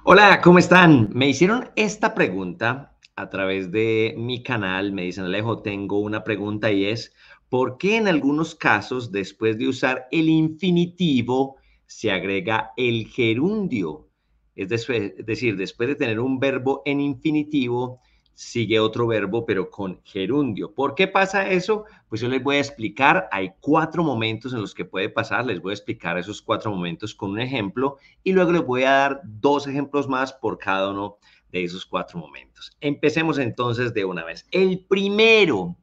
Hola, ¿cómo están? Me hicieron esta pregunta a través de mi canal. Me dicen, Alejo, tengo una pregunta y es, ¿por qué en algunos casos después de usar el infinitivo se agrega el gerundio? Es decir, después de tener un verbo en infinitivo, sigue otro verbo, pero con gerundio. ¿Por qué pasa eso? Pues yo les voy a explicar. Hay 4 momentos en los que puede pasar. Les voy a explicar esos 4 momentos con un ejemplo y luego les voy a dar 2 ejemplos más por cada uno de esos 4 momentos. Empecemos entonces de una vez. El primero,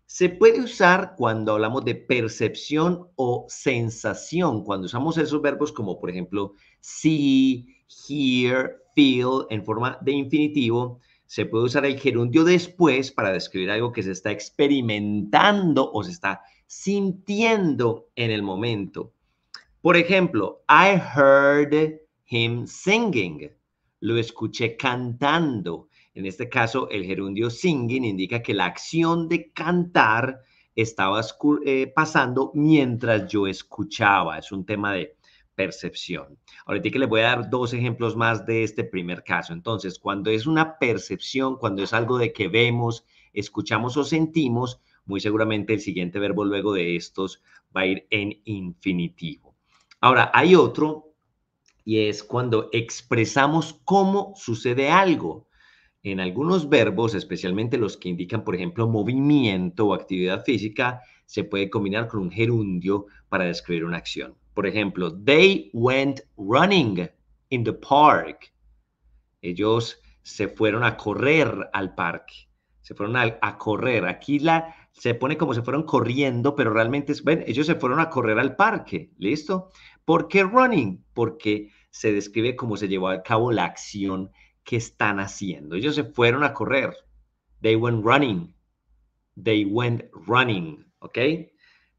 se puede usar cuando hablamos de percepción o sensación, cuando usamos esos verbos como por ejemplo see, hear, feel en forma de infinitivo. Se puede usar el gerundio después para describir algo que se está experimentando o se está sintiendo en el momento. Por ejemplo, I heard him singing. Lo escuché cantando. En este caso, el gerundio singing indica que la acción de cantar estaba pasando mientras yo escuchaba. Es un tema de percepción. Ahorita que les voy a dar 2 ejemplos más de este primer caso. Entonces, cuando es una percepción, cuando es algo de que vemos, escuchamos o sentimos, muy seguramente el siguiente verbo luego de estos va a ir en infinitivo. Ahora, hay otro y es cuando expresamos cómo sucede algo. En algunos verbos, especialmente los que indican, por ejemplo, movimiento o actividad física, se puede combinar con un gerundio para describir una acción. Por ejemplo, they went running in the park. Ellos se fueron a correr al parque. Se fueron a correr. Aquí se pone como si fueron corriendo, pero realmente ven, ellos se fueron a correr al parque. ¿Listo? ¿Por qué running? Porque se describe cómo se llevó a cabo la acción que están haciendo. Ellos se fueron a correr. They went running. They went running. ¿Ok?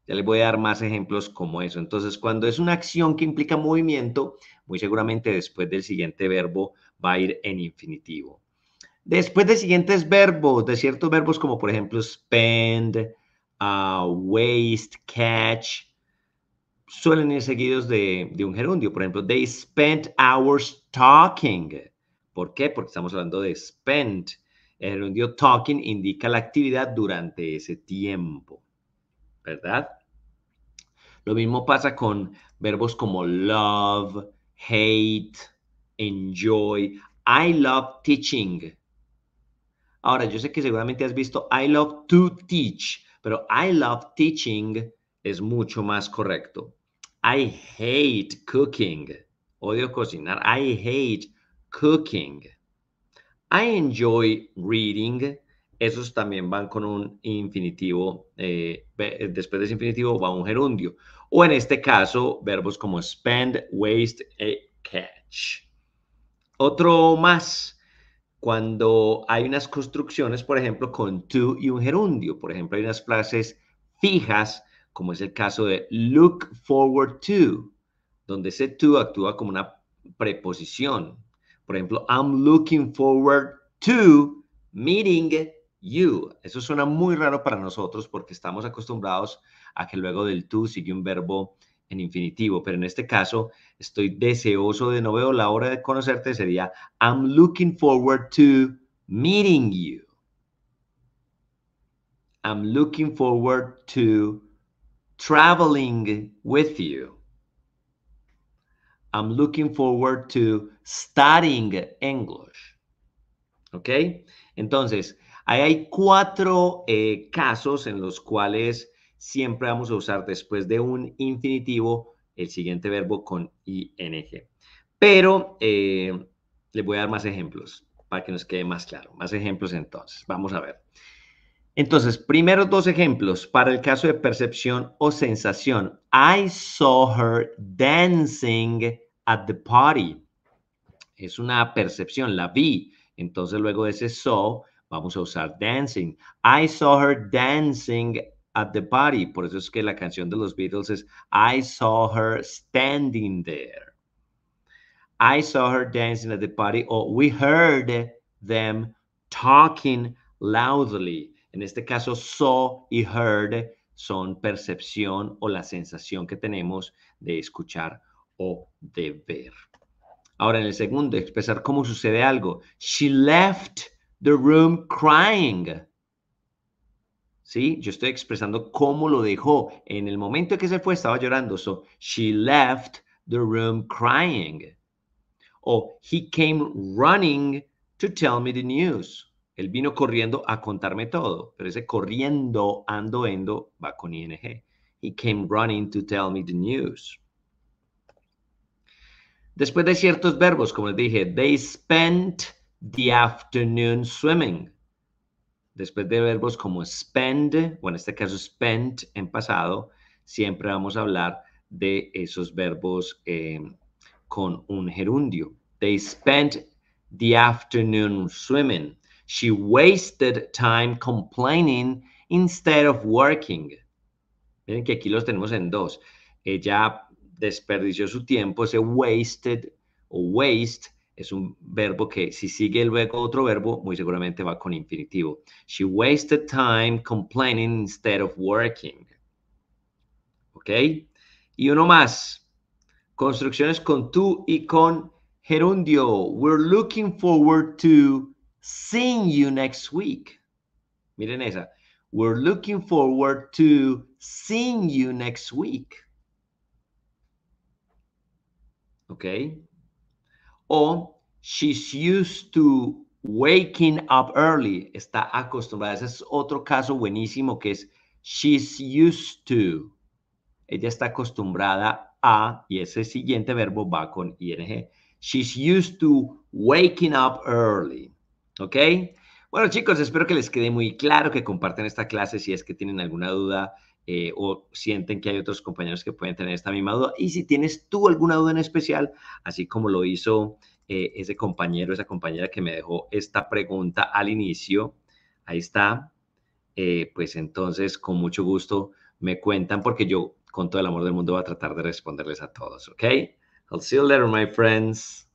Ya les voy a dar más ejemplos como eso. Entonces, cuando es una acción que implica movimiento, muy seguramente después del siguiente verbo va a ir en infinitivo. Después de siguientes verbos, de ciertos verbos como por ejemplo spend, waste, catch, suelen ir seguidos de un gerundio. Por ejemplo, they spent hours talking. ¿Por qué? Porque estamos hablando de spend. El gerundio talking indica la actividad durante ese tiempo, ¿verdad? Lo mismo pasa con verbos como love, hate, enjoy. I love teaching. Ahora, yo sé que seguramente has visto I love to teach, pero I love teaching es mucho más correcto. I hate cooking. Odio cocinar. I hate cooking. I enjoy reading. Esos también van con un infinitivo. Después de ese infinitivo va un gerundio. O en este caso, verbos como spend, waste, catch. Otro más, cuando hay unas construcciones, por ejemplo, con to y un gerundio. Por ejemplo, hay unas frases fijas, como es el caso de look forward to, donde ese to actúa como una preposición. Por ejemplo, I'm looking forward to meeting you. Eso suena muy raro para nosotros porque estamos acostumbrados a que luego del to sigue un verbo en infinitivo, pero en este caso estoy deseoso de no veo la hora de conocerte sería I'm looking forward to meeting you. I'm looking forward to traveling with you. I'm looking forward to studying English. ¿Ok? Entonces, ahí hay 4 casos en los cuales siempre vamos a usar después de un infinitivo el siguiente verbo con ing. Pero les voy a dar más ejemplos para que nos quede más claro. Más ejemplos entonces. Vamos a ver. Entonces, primeros 2 ejemplos para el caso de percepción o sensación. I saw her dancing at the party. Es una percepción, la vi. Entonces, luego de ese saw, vamos a usar dancing. I saw her dancing at the party. Por eso es que la canción de los Beatles es I saw her standing there. I saw her dancing at the party, or we heard them talking loudly. En este caso, saw y heard son percepción o la sensación que tenemos de escuchar o de ver. Ahora, en el segundo, expresar cómo sucede algo. She left the room crying. ¿Sí? Yo estoy expresando cómo lo dejó. En el momento en que se fue, estaba llorando. So, she left the room crying. O, he came running to tell me the news. Él vino corriendo a contarme todo. Pero ese corriendo, ando, endo, va con ing. He came running to tell me the news. Después de ciertos verbos, como les dije, they spent the afternoon swimming. Después de verbos como spend, o en este caso spent en pasado, siempre vamos a hablar de esos verbos con un gerundio. They spent the afternoon swimming. She wasted time complaining instead of working. Miren que aquí los tenemos en dos. Ella desperdició su tiempo, ese wasted o waste es un verbo que si sigue luego otro verbo, muy seguramente va con infinitivo. She wasted time complaining instead of working. ¿Ok? Y uno más. Construcciones con tú y con gerundio. We're looking forward to seeing you next week. Miren esa. We're looking forward to seeing you next week. ¿Ok? O she's used to waking up early. Está acostumbrada. Ese es otro caso buenísimo que es she's used to. Ella está acostumbrada a, y ese siguiente verbo va con ing. She's used to waking up early. ¿Ok? Bueno, chicos, espero que les quede muy claro, que compartan esta clase si es que tienen alguna duda o sienten que hay otros compañeros que pueden tener esta misma duda. Y si tienes tú alguna duda en especial, así como lo hizo ese compañero, esa compañera que me dejó esta pregunta al inicio, ahí está, pues entonces con mucho gusto me cuentan porque yo con todo el amor del mundo voy a tratar de responderles a todos, ¿ok? I'll see you later, my friends.